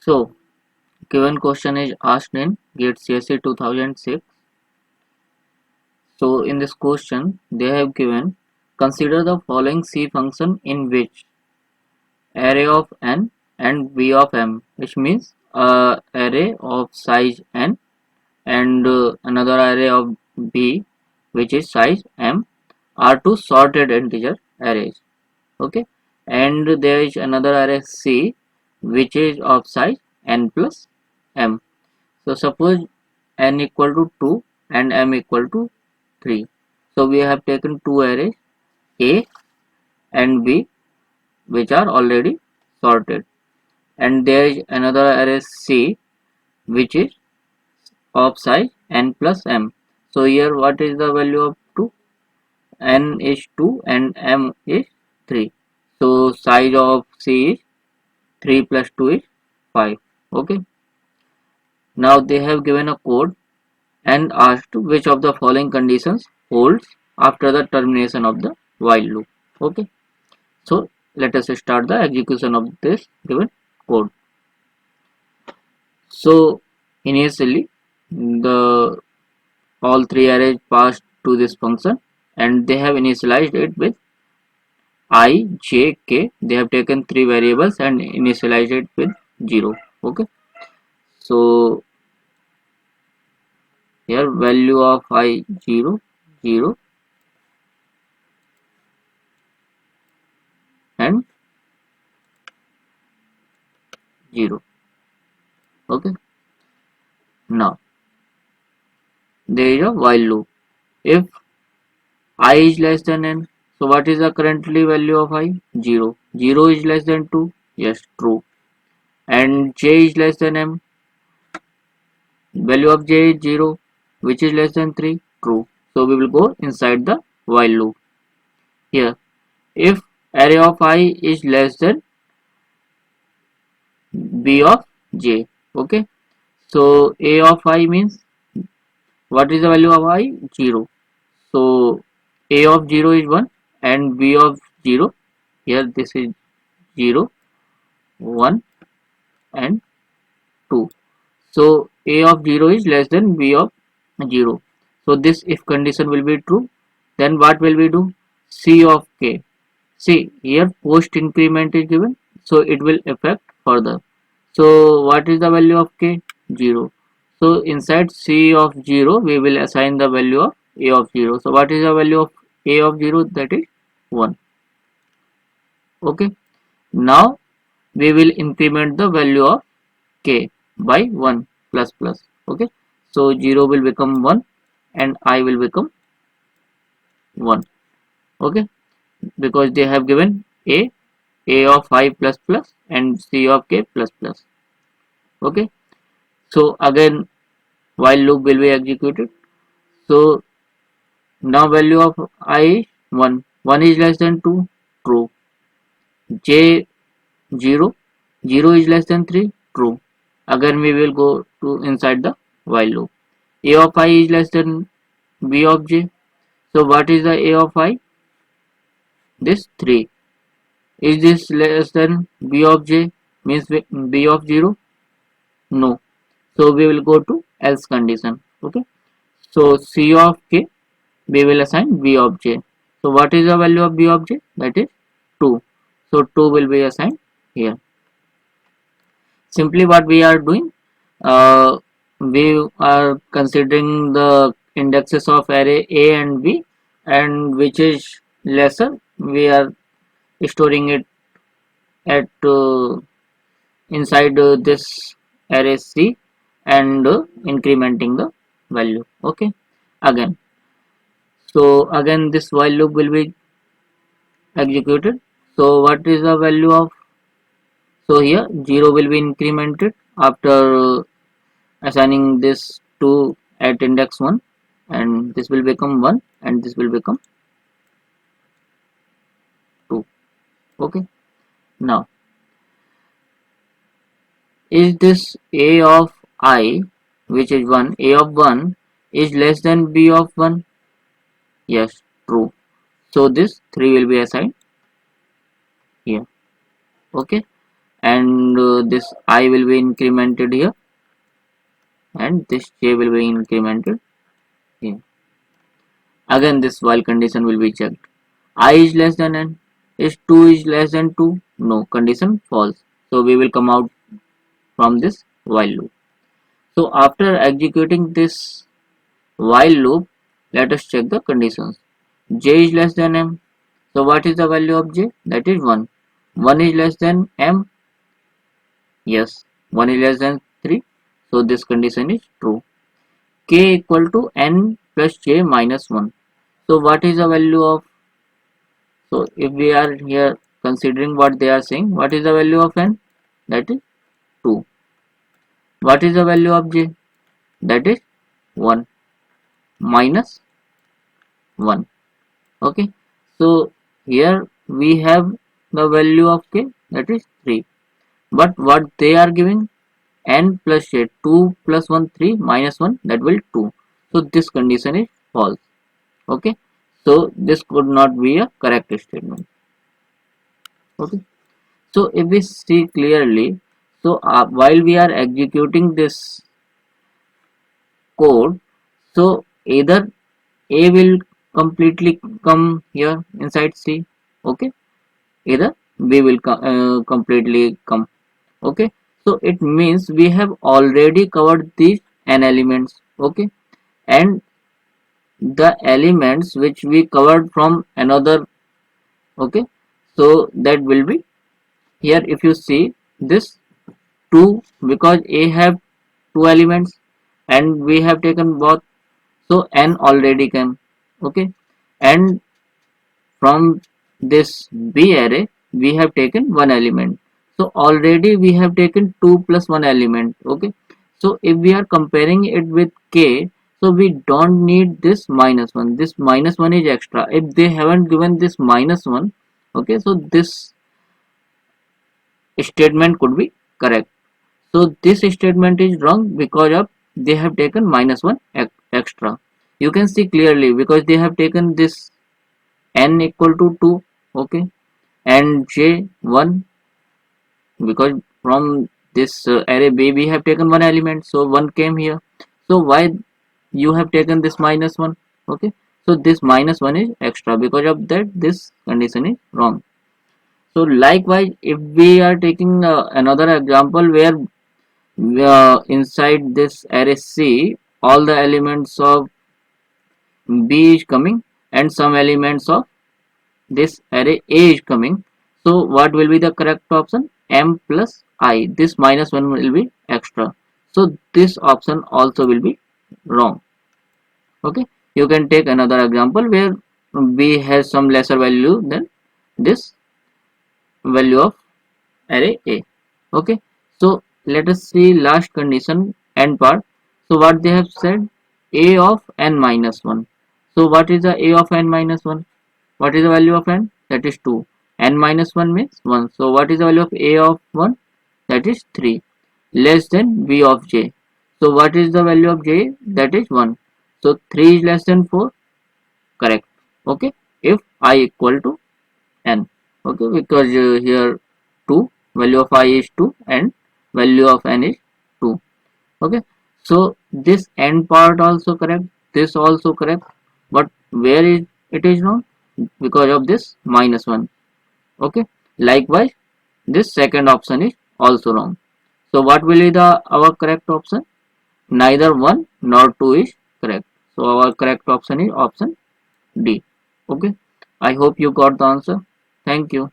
So, given question is asked in GATE CSE 2006. So, in this question, they have given consider the following C function in which array of n and b of m, which means array of size n and another array of b, which is size m, are two sorted integer arrays. Okay, and there is another array C, which is of size n plus m. So suppose n equal to 2 and m equal to 3. So we have taken two arrays A and B, which are already sorted, and there is another array C, which is of size n plus m. So here what is the value of 2? N is 2 and m is 3. So size of C is 3 plus 2 is 5. Okay, now they have given a code and asked which of the following conditions holds after the termination of the while loop. Okay, so let us start the execution of this given code. So initially the all three arrays passed to this function and they have initialized it with I, j, k. They have taken three variables and initialized it with 0. Okay, so here value of I 0, 0 and 0. Okay, now there is a while loop. If I is less than n, so what is the currently value of I? 0. 0 is less than 2, yes, true. And j is less than m, value of j is 0, which is less than 3, true. So we will go inside the while loop. Here, if array of I is less than b of j, okay. So a of I means what is the value of I? 0. So a of 0 is 1 and b of 0, here this is 0, 1 and 2. So a of 0 is less than b of 0. So this if condition will be true, then what will we do? C of k. See here post increment is given, so it will affect further. So what is the value of k? 0. So inside C of 0 we will assign the value of a of 0. So what is the value of a of 0? That is 1. Okay, now we will increment the value of k by 1 plus plus. Okay, so 0 will become 1 and I will become 1. Okay, because they have given a of I plus plus and C of k plus plus. Okay, so again while loop will be executed. So now value of I is 1. 1 is less than 2, true. J 0, 0 is less than 3, true. Again we will go to inside the while loop. A of I is less than b of j. So what is the a of I? This 3. Is this less than b of j? Means b of 0? No. So we will go to else condition. Okay. So C of k we will assign b of j. So what is the value of b of j? That is 2. So 2 will be assigned here. Simply what we are doing, we are considering the indexes of array A and B, and which is lesser we are storing it at inside this array C and incrementing the value. Okay, again, so again this while loop will be executed. So what is the value of, so here 0 will be incremented after assigning this to at index 1, and this will become 1 and this will become 2. Okay, now is this a of I, which is 1, a of 1 is less than b of 1? Yes, true. So this 3 will be assigned here. Okay, and this I will be incremented here, and this j will be incremented here. Again this while condition will be checked. I is less than n. Is 2 is less than 2? No, condition false. So we will come out from this while loop. So after executing this while loop, let us check the conditions. J is less than m. So what is the value of j? That is 1. 1 is less than m. Yes, 1 is less than 3. So this condition is true. K equal to n plus j minus 1. So what is the value of, so if we are here considering what they are saying, what is the value of n? That is 2. What is the value of j? That is 1 minus 1. Okay, so here we have the value of k, that is 3. But what they are giving, n plus j, 2 plus 1 3 minus 1, that will 2. So this condition is false. Okay, so this could not be a correct statement. Okay, so if we see clearly, so while we are executing this code, so either a will completely come here inside C, okay, either b will completely come. Okay, so it means we have already covered these n elements. Okay, and the elements which we covered from another, okay, so that will be here. If you see this 2, because a have 2 elements and we have taken both, so n already came. Okay, and from this b array we have taken one element, so already we have taken 2 plus 1 element. Okay, so if we are comparing it with k, so we don't need this minus 1. This minus 1 is extra. If they haven't given this minus 1, okay, so this statement could be correct. So this statement is wrong because of they have taken minus 1 extra. You can see clearly because they have taken this n equal to 2, okay, and j 1, because from this array b we have taken one element, so 1 came here. So why you have taken this minus 1? Okay, so this minus 1 is extra, because of that this condition is wrong. So likewise, if we are taking another example where inside this array C all the elements of b is coming and some elements of this array A is coming, so what will be the correct option? M plus I. This minus 1 will be extra, so this option also will be wrong. Okay, you can take another example where b has some lesser value than this value of array A. Okay, so let us see last condition and part. So what they have said, a of n minus 1. So what is the a of n minus 1? What is the value of n? That is 2. N minus 1 means 1. So what is the value of a of 1? That is 3. Less than b of j. So what is the value of j? That is 1. So 3 is less than 4. Correct. Okay, if I equal to n. Okay, because here 2, value of I is 2 and value of n is 2. Okay, so this end part also correct, this also correct, but where is it is wrong? Because of this minus 1. Okay, likewise this second option is also wrong. So what will be the our correct option? Neither 1 nor 2 is correct, so our correct option is option D. Okay, I hope you got the answer. Thank you.